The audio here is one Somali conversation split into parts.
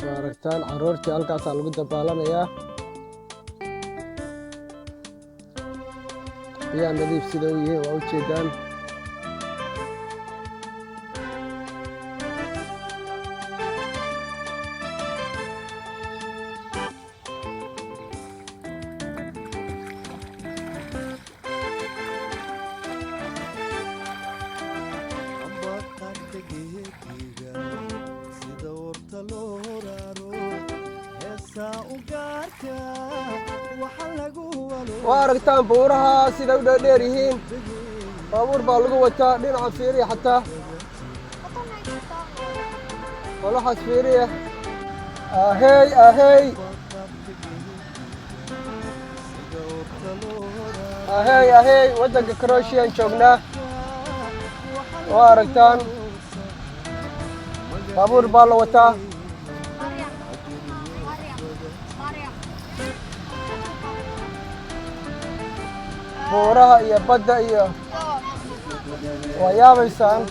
maaragtaan caruurtii halkaasaa lagu dabaalanayaa biyaha nadiif sida u yihiin waa u jeedaan waa aragtaan buuraha sida u dheer yihiin baabuur baa lagu wataa dhinaca fiiriya xataa walaxaas fiiriya ahey waddanka Croatian joognaa waa aragtaan baabuur baa la wataa buuraha iyo badda iyo waa yaabaysaan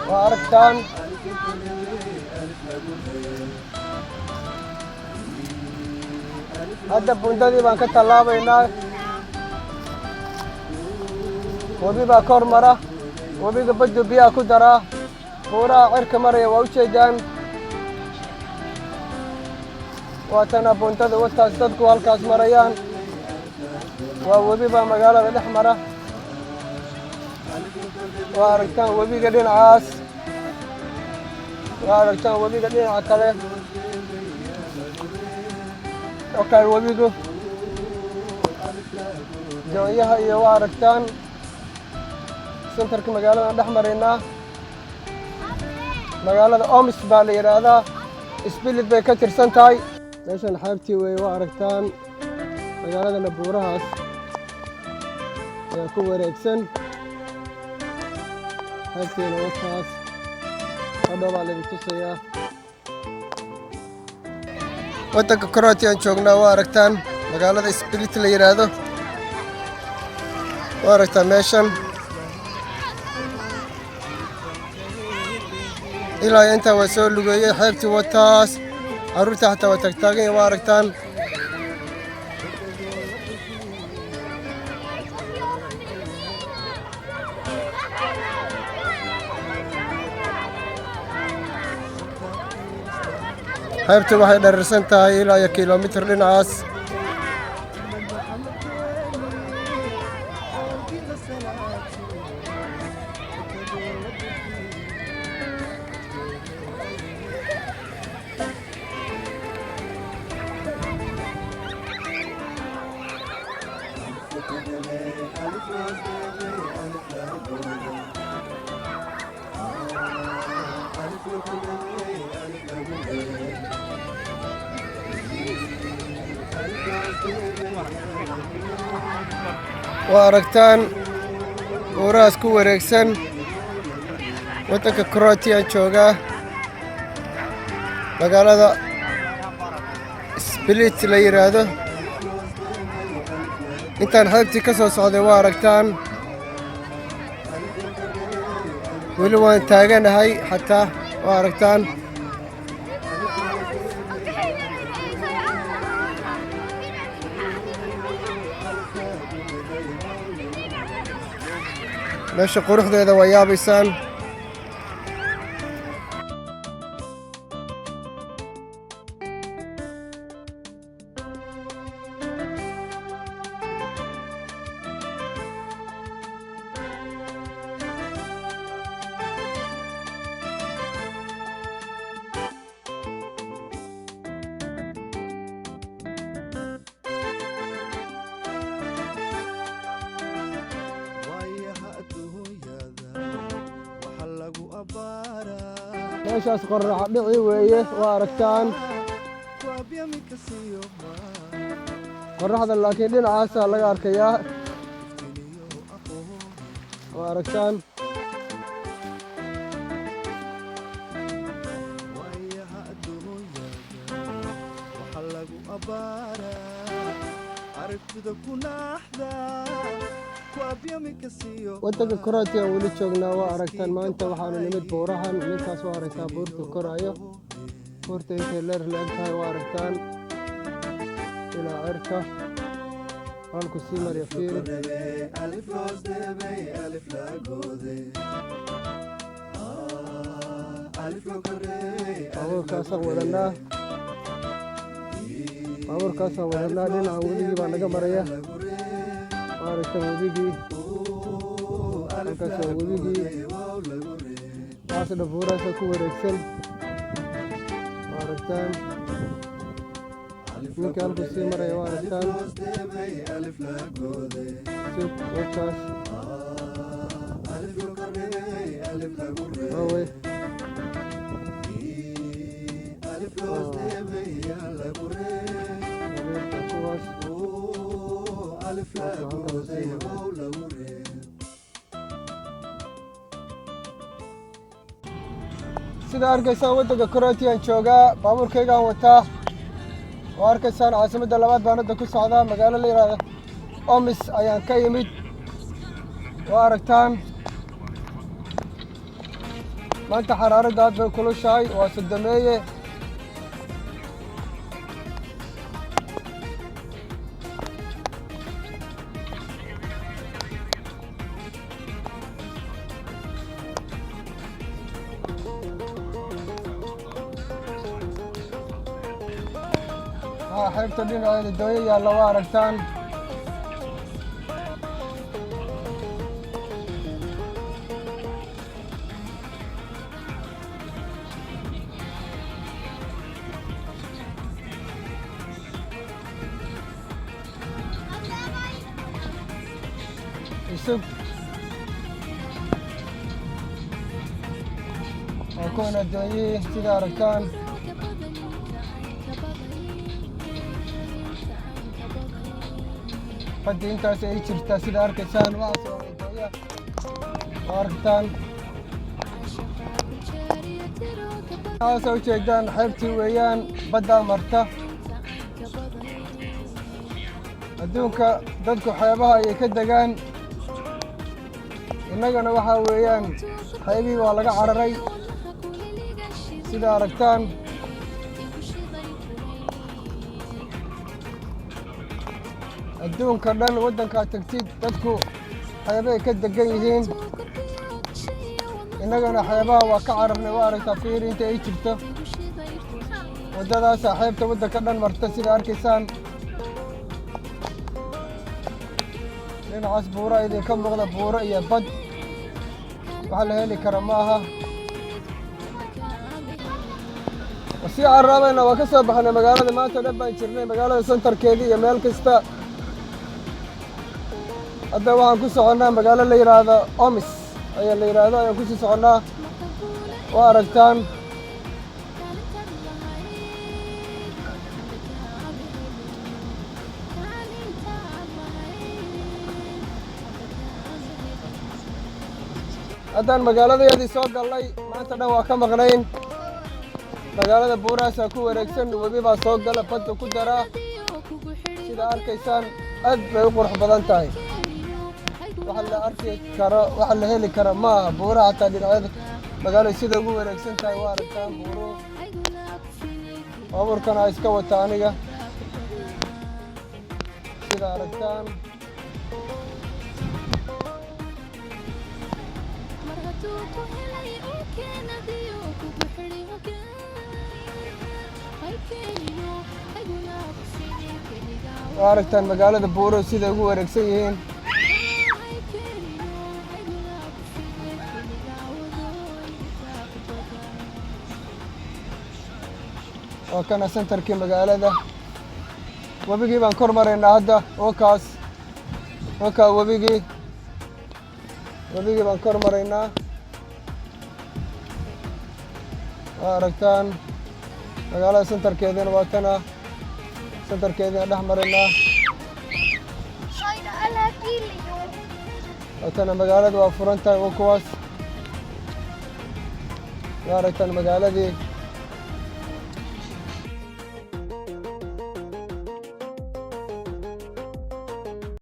waa aragtaan hadda bundadii baan ka tallaabaynaa webi baa kor mara webiga baddu biyaha ku daraa buuraha cirka maraya waa u jeedaan waatana bundada wataas dadku halkaas marayaan waa webi baa magaalada dhex mara waa aragtaan webiga dhinacaas waa aragtaan webiga dhinaca kale okaan webigu doonyaha iyo waa aragtaan sentarka magaalada dhex maraynaa magaalada Oms baa la yidhaahdaa Split bay ka tirsan tahay meeshan xeebtii weeye waa aragtaan magaaladana buurahaas ayaa ku wareegsan xeebtiina wataas hadhow baa laydin tusayaa waddanka Croatian joognaa waa aragtaan magaalada Split la yidhaahdo waa aragtaan meeshan ilaa intaa waa soo lugeeyey xeebtii wataas carruurta xataa waa taagtaagan waa aragtaan xeebtii waxay dherirsan tahay ilaa iyo kiiloomitir dhinacaas waa aragtaan buurahaas ku wareegsan waddanka Croatian joogaa magaalada Split la yidhaahdo intaan xeebtii ka soo socday waa aragtaan weli waan taaganahay xataa waa aragtaan meesha quruxdeeda waa yaabaysaan meeshaas qorrax dhici weeye waa aragtaan qorraxda laakiin dhinacaasaa laga arkayaa waa aragtaan waddanka Croatia weli joognaa waa aragtaan maanta waxaanu nimid buurahan ninkaas waa aragtaa buurta korayo buurta intay leer leegtahay waa aragtaan ilaa cirka halku sii marya fiiri baabuurkaasaan wadanaa dhinaca weligii baa naga maraya waa aragtaan webigii halkaas waa webigii taasna buurahaasa ku wareegsan waa aragtaan ninka halku sii maraya waa aragtaan wakaas waawey sida arkaysaan waddanka Croatian joogaa baabuurkaygaan wataa oo arkaysaan caasimadda labaad baan hadda ku socdaa magaalo la yiraahdo Omis ayaan ka yimid waa aragtaan maanta xaraaradda aad bay kulushahay waa sodomeeye xeebta dhinaceeda dooyo yaalla waa aragtaan isug waa kuwan addoonyihii sida aragtaan badda intaas ay jirtaa sida arkaysaan waxaas waa adoonya waa aragtaan waxaasa ujeedaan xeebtii weeyaan baddaa marta adduunka dadku xeebaha ayay ka degaan innagana waxaa weeyaan xeebihii waa laga cararay sida aragtaan adduunka dhan waddankaa tagtid dadku xeebahay ka degan yihiin innagana xeebaha waa ka cararnay waa aragtaa fiiri inta ay jirto waddadaasaa xeebta waddanka dhan marta sida arkaysaan dhinacaas buura idinka muuqda buuro iyo bad wax la heli kara ma aha sii carraabayna waa ka soo baxnay magaalada maanta dhan baan jirnay magaalada sentarkeedii iyo meel kasta hadda waxaan ku soconnaa magaalo la yidhaahdo Omis ayaa la yidhaahdo ayaan kusii soconnaa waa aragtaan haddaan magaaladeedii soo gallay maanta dhan waa ka maqnayn magaalada buurahaasaa ku wareegsan webi baa soo gala badda ku daraa sida arkaysaan aad bay u qurux badan tahay waxa la arki karo waxa la heli karo ma aha buuraha hataa dhinacyada magaalada sida ugu wareegsan tahay waa aragtaan buuruhu baabuurkana iska wata aniga sida aragtaan waa aragtaan magaalada buuruhu sida ugu wareegsan yihiin waa kana sentarkii magaalada webigii baan kor maraynaa hadda wakaas wakaa webigii baan kor maraynaa waa aragtaan magaalada sentarkeediina waa tana sentarkeediina dhex maraynaa waa tana magaalada waa furan tahay waa kuwaas waa aragtaan magaaladii